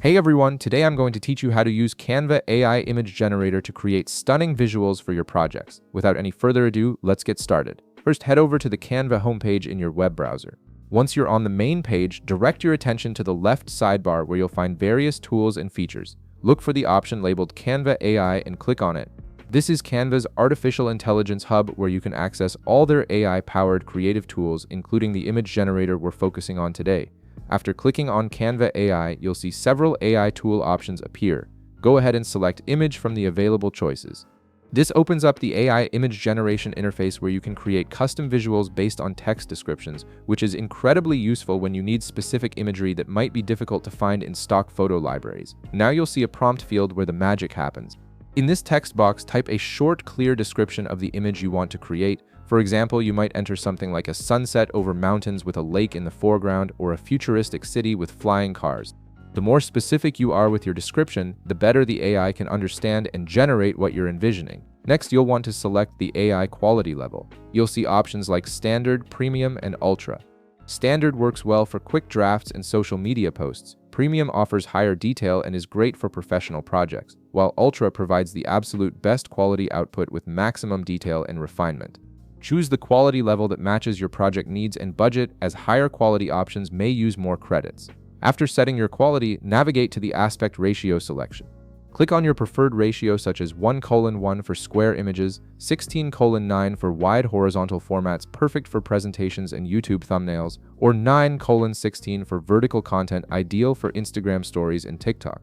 Hey everyone, today I'm going to teach you how to use Canva AI image generator to create stunning visuals for your projects. Without any further ado, let's get started. First, head over to the Canva homepage in your web browser. Once you're on the main page, direct your attention to the left sidebar where you'll find various tools and features. Look for the option labeled Canva AI and click on it. This is Canva's artificial intelligence hub where you can access all their AI-powered creative tools, including the image generator we're focusing on today. After clicking on Canva AI, you'll see several AI tool options appear. Go ahead and select Image from the available choices. This opens up the AI image generation interface where you can create custom visuals based on text descriptions, which is incredibly useful when you need specific imagery that might be difficult to find in stock photo libraries. Now you'll see a prompt field where the magic happens. In this text box, type a short, clear description of the image you want to create. For example, you might enter something like a sunset over mountains with a lake in the foreground or a futuristic city with flying cars. The more specific you are with your description, the better the AI can understand and generate what you're envisioning. Next, you'll want to select the AI quality level. You'll see options like Standard, Premium, and Ultra. Standard works well for quick drafts and social media posts. Premium offers higher detail and is great for professional projects, while Ultra provides the absolute best quality output with maximum detail and refinement. Choose the quality level that matches your project needs and budget, as higher quality options may use more credits. After setting your quality, navigate to the aspect ratio selection. Click on your preferred ratio such as 1:1 for square images, 16:9 for wide horizontal formats perfect for presentations and YouTube thumbnails, or 9:16 for vertical content ideal for Instagram stories and TikTok.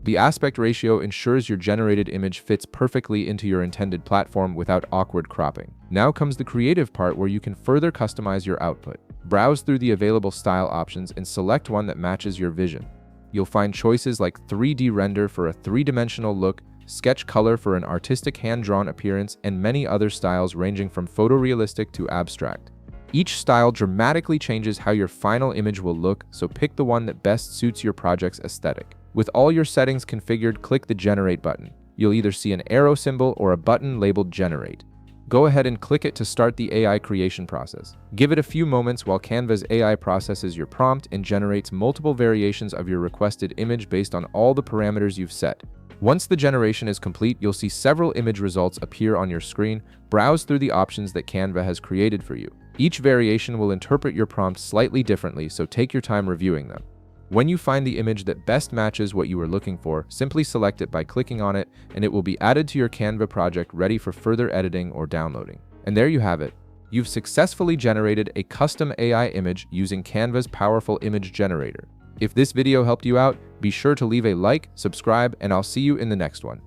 The aspect ratio ensures your generated image fits perfectly into your intended platform without awkward cropping. Now comes the creative part where you can further customize your output. Browse through the available style options and select one that matches your vision. You'll find choices like 3D render for a three-dimensional look, sketch color for an artistic hand-drawn appearance, and many other styles ranging from photorealistic to abstract. Each style dramatically changes how your final image will look, so pick the one that best suits your project's aesthetic. With all your settings configured, click the Generate button. You'll either see an arrow symbol or a button labeled Generate. Go ahead and click it to start the AI creation process. Give it a few moments while Canva's AI processes your prompt and generates multiple variations of your requested image based on all the parameters you've set. Once the generation is complete, you'll see several image results appear on your screen. Browse through the options that Canva has created for you. Each variation will interpret your prompt slightly differently, so take your time reviewing them. When you find the image that best matches what you were looking for, simply select it by clicking on it, and it will be added to your Canva project ready for further editing or downloading. And there you have it. You've successfully generated a custom AI image using Canva's powerful image generator. If this video helped you out, be sure to leave a like, subscribe, and I'll see you in the next one.